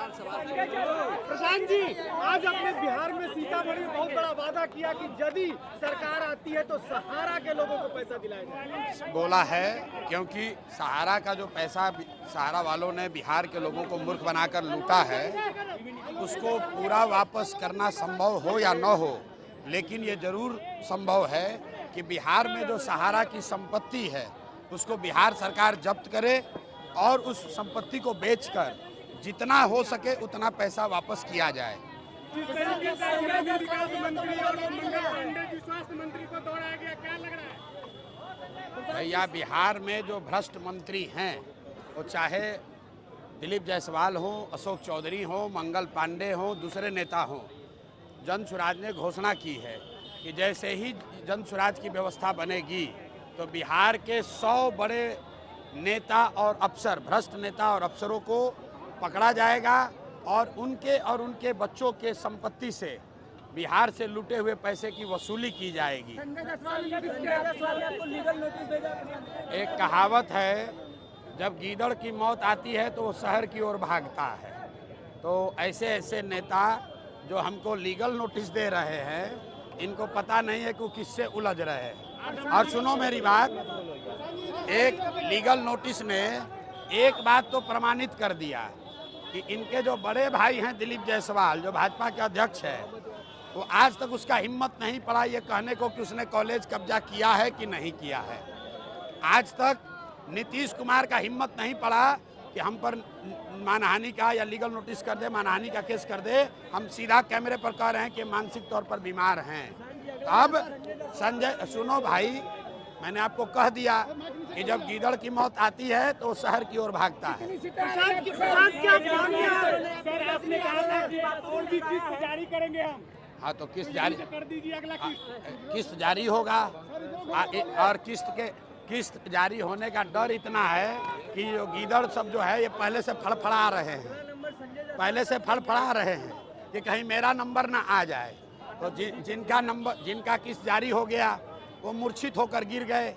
प्रशांत जी, आज अपने बिहार में सीतामढ़ी में बहुत बड़ा वादा किया कि यदि सरकार आती है तो सहारा के लोगों को पैसा दिलाया जाएगा। बोला है, क्योंकि सहारा का जो पैसा सहारा वालों ने बिहार के लोगों को मूर्ख बनाकर लूटा है, उसको पूरा वापस करना संभव हो या न हो, लेकिन ये जरूर संभव है कि बिहार में जो सहारा की संपत्ति है उसको बिहार सरकार जब्त करे और उस संपत्ति को बेचकर जितना हो सके उतना पैसा वापस किया जाए। जिस तरीके से विकास मंत्री और मंगल पांडे जी स्वास्थ्य मंत्री को दौड़ाया गया, क्या लग रहा है? भैया, बिहार में जो भ्रष्ट मंत्री हैं, वो चाहे दिलीप जायसवाल हो, अशोक चौधरी हो, मंगल पांडे हो, दूसरे नेता हो, जन सुराज ने घोषणा की है कि जैसे ही जन सुराज की व्यवस्था बनेगी तो बिहार के 100 बड़े नेता और अफसर, भ्रष्ट नेता और अफसरों को पकड़ा जाएगा और उनके बच्चों के संपत्ति से बिहार से लूटे हुए पैसे की वसूली की जाएगी। एक कहावत है, जब गीदड़ की मौत आती है तो वो शहर की ओर भागता है। तो ऐसे ऐसे नेता जो हमको लीगल नोटिस दे रहे हैं, इनको पता नहीं है कि वो किससे उलझ रहे हैं। और सुनो मेरी बात, एक लीगल नोटिस ने एक बात तो प्रमाणित कर दिया कि इनके जो बड़े भाई हैं दिलीप जायसवाल, जो भाजपा के अध्यक्ष है, वो आज तक उसका हिम्मत नहीं पड़ा ये कहने को कि उसने कॉलेज कब्जा किया है कि नहीं किया है। आज तक नीतीश कुमार का हिम्मत नहीं पड़ा कि हम पर मानहानि का या लीगल नोटिस कर दे, मानहानि का केस कर दे। हम सीधा कैमरे पर कह रहे हैं कि मानसिक तौर पर बीमार हैं। अब संजय, सुनो भाई, मैंने आपको कह दिया कि जब गीदड़ की मौत आती है तो शहर की ओर भागता है। जारी करेंगे हम। हाँ, तो किस्त जारी कर दीजिए, अगला किस्त जारी होगा और किस्त जारी होने का डर इतना है कि जो गीदड़ सब जो है ये पहले से फड़फड़ा रहे हैं कि कहीं मेरा नंबर ना आ जाए। तो जिनका किस्त जारी हो गया वो मूर्छित होकर गिर गए,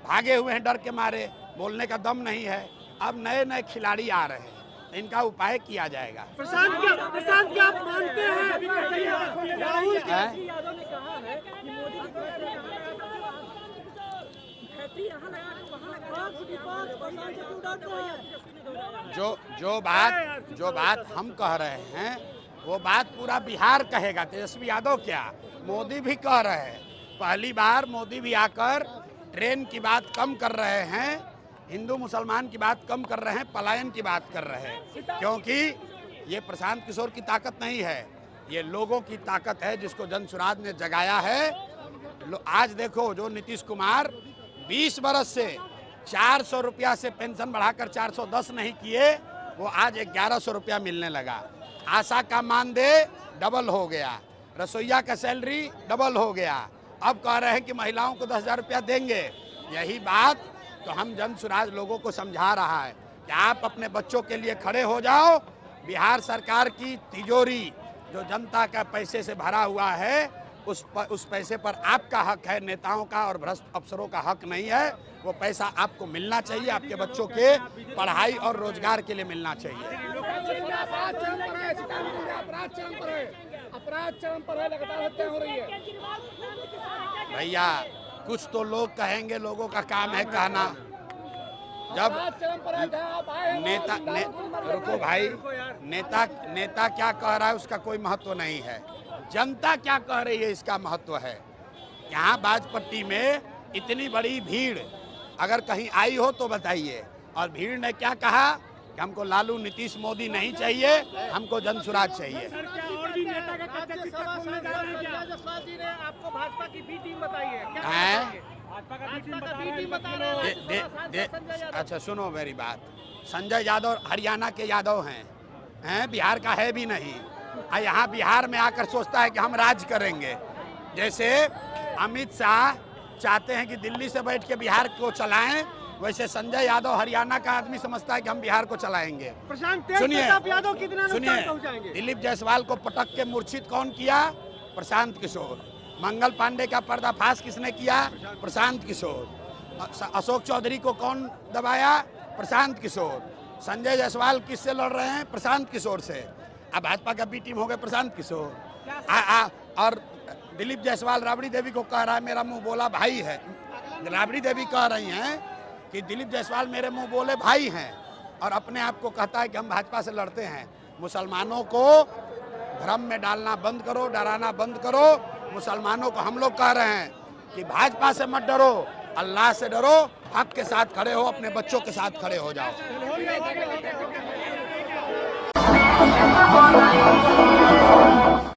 भागे हुए हैं डर के मारे, बोलने का दम नहीं है। अब नए नए खिलाड़ी आ रहे हैं, इनका उपाय किया जाएगा। प्रशांत क्या आप मानते हैं राहुल यादव ने कहा है कि मोदी जो बात हम कह रहे हैं वो बात पूरा बिहार कहेगा। तेजस्वी यादव क्या, मोदी भी कह रहे हैं। पहली बार मोदी भी आकर ट्रेन की बात कम कर रहे हैं, हिंदू मुसलमान की बात कम कर रहे हैं, पलायन की बात कर रहे हैं। क्योंकि ये प्रशांत किशोर की ताकत नहीं है, ये लोगों की ताकत है जिसको जन सुराज ने जगाया है। आज देखो, जो नीतीश कुमार 20 बरस से 400 रुपया से पेंशन बढ़ाकर 410 नहीं किए, वो आज 1100 रुपया मिलने लगा। आशा का मानदेय डबल हो गया, रसोईया का सैलरी डबल हो गया। अब कह रहे हैं कि महिलाओं को 10,000 रुपया देंगे। यही बात तो हम जन सुराज लोगों को समझा रहा है कि आप अपने बच्चों के लिए खड़े हो जाओ। बिहार सरकार की तिजोरी जो जनता का पैसे से भरा हुआ है, उस पैसे पर आपका हक है, नेताओं का और भ्रष्ट अफसरों का हक नहीं है। वो पैसा आपको मिलना चाहिए, आपके बच्चों के पढ़ाई और रोजगार के लिए मिलना चाहिए। अपराध चरम पर है, लगातार हत्या हो रही है। भैया, कुछ तो लोग कहेंगे, लोगों का काम है कहना। जब रुको भाई, नेता क्या कह रहा है उसका कोई महत्व नहीं है, जनता क्या कह रही है इसका महत्व है। यहाँ बाजपट्टी में इतनी बड़ी भीड़ अगर कहीं आई हो तो बताइए। और भीड़ ने क्या कहा कि हमको लालू नीतीश मोदी नहीं चाहिए, हमको जन सुराज चाहिए। आपको भाजपा की बी टीम बताई है क्या? अच्छा सुनो मेरी बात, संजय यादव हरियाणा के यादव हैं, बिहार का है भी नहीं। यहाँ बिहार में आकर सोचता है कि हम राज करेंगे। जैसे अमित शाह चाहते हैं कि दिल्ली से बैठ के बिहार को चलाएं, वैसे संजय यादव हरियाणा का आदमी समझता है कि हम बिहार को चलाएंगे। सुनिए, दिलीप जायसवाल को पटक के मूर्छित कौन किया? प्रशांत किशोर। मंगल पांडे का पर्दाफाश किसने किया? प्रशांत किशोर। अशोक चौधरी को कौन दबाया? प्रशांत किशोर। संजय जायसवाल किससे लड़ रहे हैं? प्रशांत किशोर से। अब भाजपा का बी टीम हो गए प्रशांत किशोर। और दिलीप जायसवाल राबड़ी देवी को कह रहा है मेरा मुंह बोला भाई है। राबड़ी देवी कह रही हैं कि दिलीप जायसवाल मेरे मुंह बोले भाई हैं, और अपने आप को कहता है कि हम भाजपा से लड़ते हैं। मुसलमानों को भ्रम में डालना बंद करो, डराना बंद करो। मुसलमानों को हम लोग कह रहे हैं कि भाजपा से मत डरो, अल्लाह से डरो, हक के साथ खड़े हो, अपने बच्चों के साथ खड़े हो जाओ।